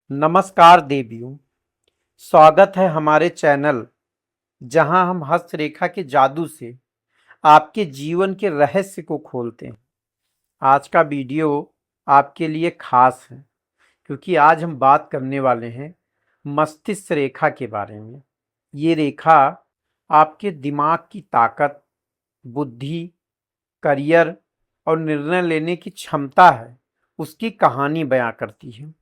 नमस्कार देवियों। स्वागत है हमारे चैनल जहां हम हस्तरेखा के जादू से आपके जीवन के रहस्य को खोलते हैं। आज का वीडियो आपके लिए खास है क्योंकि आज हम बात करने वाले हैं मस्तिष्क रेखा के बारे में। ये रेखा आपके दिमाग की ताकत, बुद्धि, करियर और निर्णय लेने की क्षमता है, उसकी कहानी बयां करती है।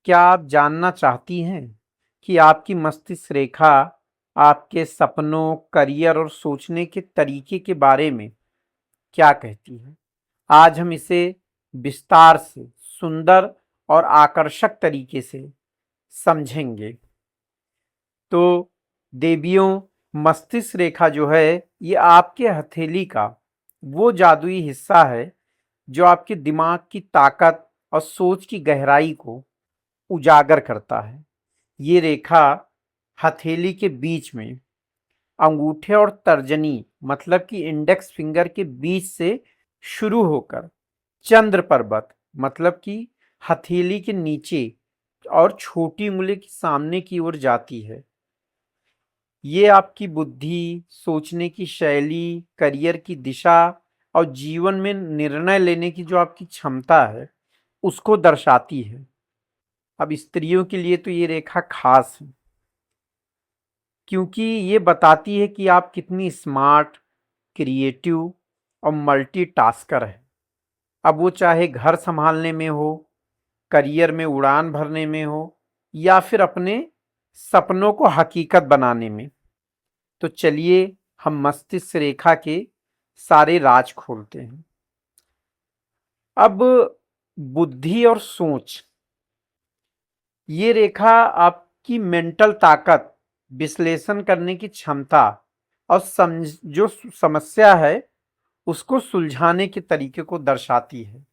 क्या आप जानना चाहती हैं कि आपकी मस्तिष्क रेखा आपके सपनों, करियर और सोचने के तरीके के बारे में क्या कहती है? आज हम इसे विस्तार से, सुंदर और आकर्षक तरीके से समझेंगे। तो देवियों, मस्तिष्क रेखा जो है ये आपके हथेली का वो जादुई हिस्सा है जो आपके दिमाग की ताकत और सोच की गहराई को उजागर करता है। ये रेखा हथेली के बीच में अंगूठे और तर्जनी मतलब कि इंडेक्स फिंगर के बीच से शुरू होकर चंद्र पर्वत मतलब कि हथेली के नीचे और छोटी उंगली के सामने की ओर जाती है। ये आपकी बुद्धि, सोचने की शैली, करियर की दिशा और जीवन में निर्णय लेने की जो आपकी क्षमता है उसको दर्शाती है। अब स्त्रियों के लिए तो ये रेखा खास है क्योंकि ये बताती है कि आप कितनी स्मार्ट, क्रिएटिव और मल्टीटास्कर हैं। अब वो चाहे घर संभालने में हो, करियर में उड़ान भरने में हो या फिर अपने सपनों को हकीकत बनाने में। तो चलिए हम मस्तिष्क रेखा के सारे राज खोलते हैं। अब बुद्धि और सोच, ये रेखा आपकी मेंटल ताकत, विश्लेषण करने की क्षमता और जो समस्या है उसको सुलझाने के तरीके को दर्शाती है।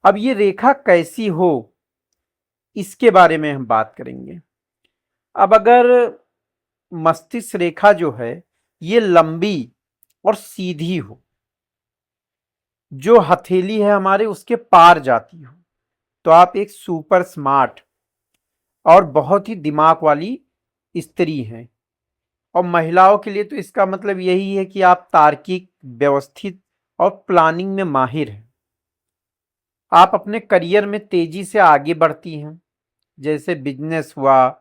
अब ये रेखा कैसी हो इसके बारे में हम बात करेंगे। अब अगर मस्तिष्क रेखा जो है ये लंबी और सीधी हो, जो हथेली है हमारे उसके पार जाती हो, तो आप एक सुपर स्मार्ट और बहुत ही दिमाग वाली स्त्री हैं। और महिलाओं के लिए तो इसका मतलब यही है कि आप तार्किक, व्यवस्थित और प्लानिंग में माहिर हैं। आप अपने करियर में तेजी से आगे बढ़ती हैं, जैसे बिजनेस हुआ,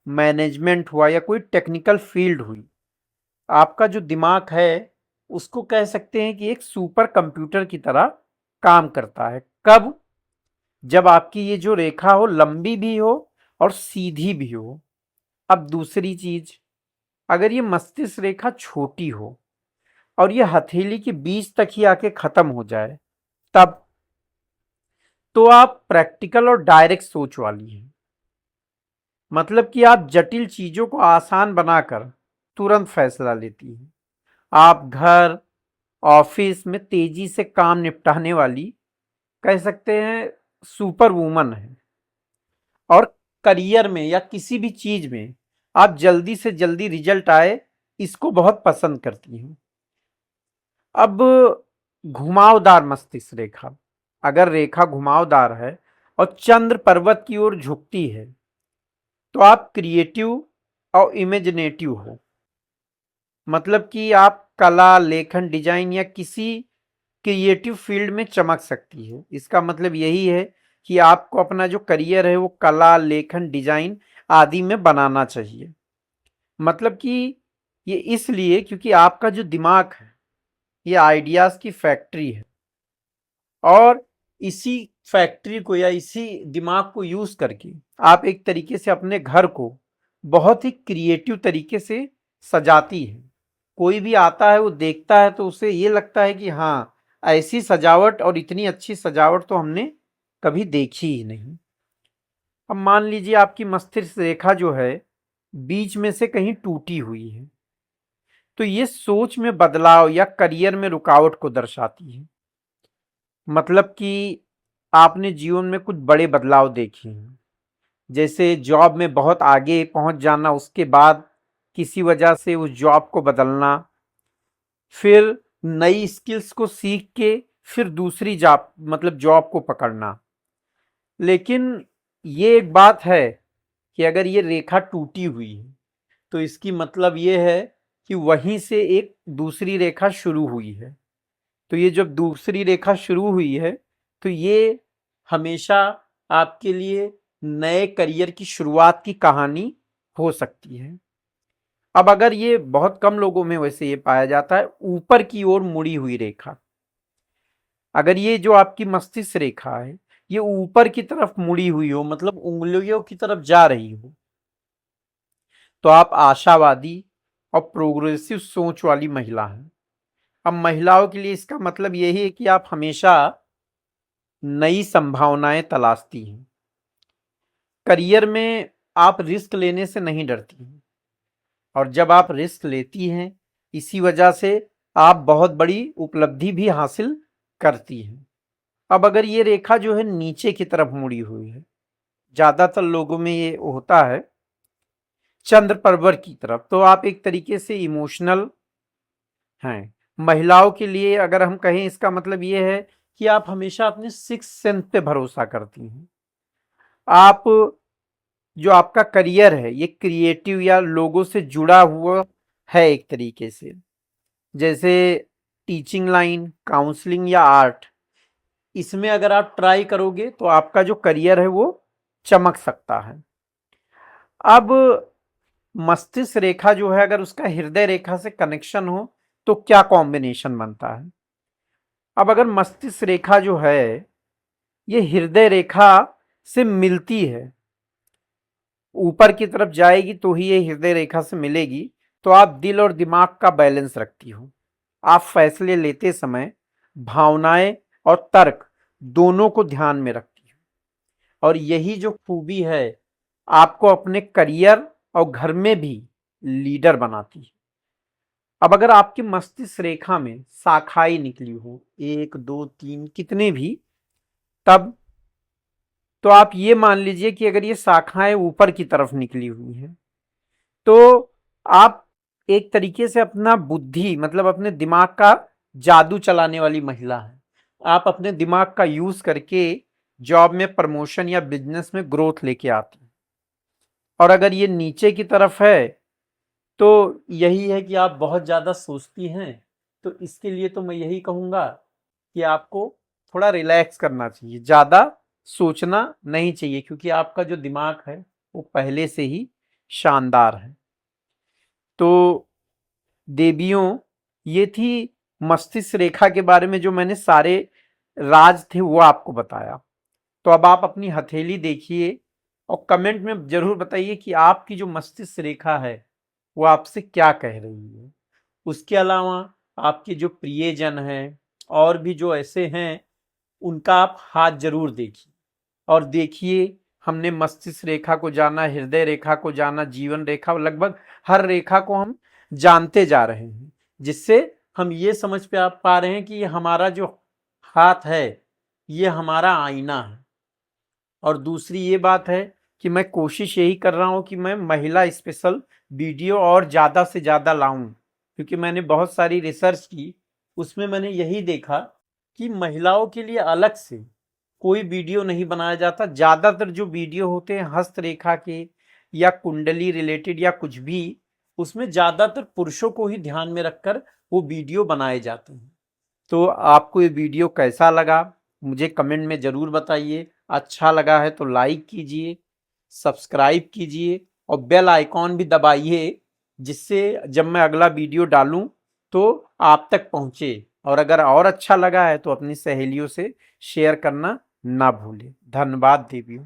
मैनेजमेंट हुआ या कोई टेक्निकल फील्ड हुई। आपका जो दिमाग है उसको कह सकते हैं कि एक सुपर कंप्यूटर की तरह काम करता है। कब? जब आपकी ये जो रेखा हो लंबी भी हो और सीधी भी हो। अब दूसरी चीज, अगर ये मस्तिष्क रेखा छोटी हो और ये हथेली के बीच तक ही आके खत्म हो जाए, तब तो आप प्रैक्टिकल और डायरेक्ट सोच वाली हैं। मतलब कि आप जटिल चीजों को आसान बनाकर तुरंत फैसला लेती हैं। आप घर, ऑफिस में तेजी से काम निपटाने वाली, कह सकते हैं, सुपर वुमन है। और करियर में या किसी भी चीज में आप जल्दी से जल्दी रिजल्ट आए, इसको बहुत पसंद करती हैं। अब घुमावदार मस्तिष्क रेखा, अगर रेखा घुमावदार है और चंद्र पर्वत की ओर झुकती है, तो आप क्रिएटिव और इमेजिनेटिव हो। मतलब कि आप कला, लेखन, डिजाइन या किसी क्रिएटिव फील्ड में चमक सकती है। इसका मतलब यही है कि आपको अपना जो करियर है वो कला, लेखन, डिजाइन आदि में बनाना चाहिए। मतलब कि ये इसलिए क्योंकि आपका जो दिमाग है ये आइडियाज की फैक्ट्री है। और इसी फैक्ट्री को या इसी दिमाग को यूज करके आप एक तरीके से अपने घर को बहुत ही क्रिएटिव तरीके से सजाती है। कोई भी आता है वो देखता है तो उसे ये लगता है कि हाँ, ऐसी सजावट और इतनी अच्छी सजावट तो हमने कभी देखी ही नहीं। अब मान लीजिए आपकी मस्तिष्क रेखा जो है बीच में से कहीं टूटी हुई है, तो ये सोच में बदलाव या करियर में रुकावट को दर्शाती है। मतलब कि आपने जीवन में कुछ बड़े बदलाव देखे हैं, जैसे जॉब में बहुत आगे पहुंच जाना, उसके बाद किसी वजह से उस जॉब को बदलना, फिर नई स्किल्स को सीख के फिर दूसरी जॉब मतलब जॉब को पकड़ना। लेकिन ये एक बात है कि अगर ये रेखा टूटी हुई है तो इसकी मतलब ये है कि वहीं से एक दूसरी रेखा शुरू हुई है। तो ये जब दूसरी रेखा शुरू हुई है तो ये हमेशा आपके लिए नए करियर की शुरुआत की कहानी हो सकती है। अब अगर ये बहुत कम लोगों में वैसे ये पाया जाता है, ऊपर की ओर मुड़ी हुई रेखा, अगर ये जो आपकी मस्तिष्क रेखा है ये ऊपर की तरफ मुड़ी हुई हो, मतलब उंगलियों की तरफ जा रही हो, तो आप आशावादी और प्रोग्रेसिव सोच वाली महिला हैं। अब महिलाओं के लिए इसका मतलब यही है कि आप हमेशा नई संभावनाएं तलाशती हैं। करियर में आप रिस्क लेने से नहीं डरती हैं, और जब आप रिस्क लेती हैं इसी वजह से आप बहुत बड़ी उपलब्धि भी हासिल करती हैं। अब अगर ये रेखा जो है नीचे की तरफ मुड़ी हुई है, ज्यादातर लोगों में ये होता है चंद्र पर्वर की तरफ, तो आप एक तरीके से इमोशनल हैं। महिलाओं के लिए अगर हम कहें इसका मतलब ये है कि आप हमेशा अपने सिक्स सेंस पे भरोसा करती हैं। आप जो आपका करियर है ये क्रिएटिव या लोगों से जुड़ा हुआ है एक तरीके से, जैसे टीचिंग लाइन, काउंसलिंग या आर्ट। इसमें अगर आप ट्राई करोगे तो आपका जो करियर है वो चमक सकता है। अब मस्तिष्क रेखा जो है अगर उसका हृदय रेखा से कनेक्शन हो तो क्या कॉम्बिनेशन बनता है। अब अगर मस्तिष्क रेखा जो है ये हृदय रेखा से मिलती है, ऊपर की तरफ जाएगी तो ही ये हृदय रेखा से मिलेगी, तो आप दिल और दिमाग का बैलेंस रखती हो। आप फैसले लेते समय भावनाएं और तर्क दोनों को ध्यान में रखती हो, और यही जो खूबी है आपको अपने करियर और घर में भी लीडर बनाती है। अब अगर आपकी मस्तिष्क रेखा में शाखाएं निकली हो, एक दो तीन कितने भी, तब तो आप ये मान लीजिए कि अगर ये शाखाएं ऊपर की तरफ निकली हुई हैं तो आप एक तरीके से अपना बुद्धि मतलब अपने दिमाग का जादू चलाने वाली महिला है। आप अपने दिमाग का यूज करके जॉब में प्रमोशन या बिजनेस में ग्रोथ लेके आती हैं। और अगर ये नीचे की तरफ है तो यही है कि आप बहुत ज़्यादा सोचती हैं। तो इसके लिए तो मैं यही कहूँगा कि आपको थोड़ा रिलैक्स करना चाहिए, ज़्यादा सोचना नहीं चाहिए, क्योंकि आपका जो दिमाग है वो पहले से ही शानदार है। तो देवियों, ये थी मस्तिष्क रेखा के बारे में जो मैंने सारे राज थे वो आपको बताया। तो अब आप अपनी हथेली देखिए और कमेंट में जरूर बताइए कि आपकी जो मस्तिष्क रेखा है वो आपसे क्या कह रही है। उसके अलावा आपके जो प्रियजन हैं और भी जो ऐसे हैं उनका आप हाथ जरूर देखिए, और देखिए हमने मस्तिष्क रेखा को जाना, हृदय रेखा को जाना, जीवन रेखा, लगभग हर रेखा को हम जानते जा रहे हैं, जिससे हम ये समझ पे आप पा रहे हैं कि ये हमारा जो हाथ है ये हमारा आईना है। और दूसरी ये बात है कि मैं कोशिश यही कर रहा हूं कि मैं महिला स्पेशल वीडियो और ज़्यादा से ज़्यादा लाऊं, क्योंकि मैंने बहुत सारी रिसर्च की, उसमें मैंने यही देखा कि महिलाओं के लिए अलग से कोई वीडियो नहीं बनाया जाता। ज़्यादातर जो वीडियो होते हैं हस्तरेखा के या कुंडली रिलेटेड या कुछ भी, उसमें ज़्यादातर पुरुषों को ही ध्यान में रखकर वो वीडियो बनाए जाते हैं। तो आपको ये वीडियो कैसा लगा मुझे कमेंट में ज़रूर बताइए। अच्छा लगा है तो लाइक कीजिए, सब्सक्राइब कीजिए और बेल आइकॉन भी दबाइए, जिससे जब मैं अगला वीडियो डालूं तो आप तक पहुंचे। और अगर और अच्छा लगा है तो अपनी सहेलियों से शेयर करना ना भूलें। धन्यवाद देवियों।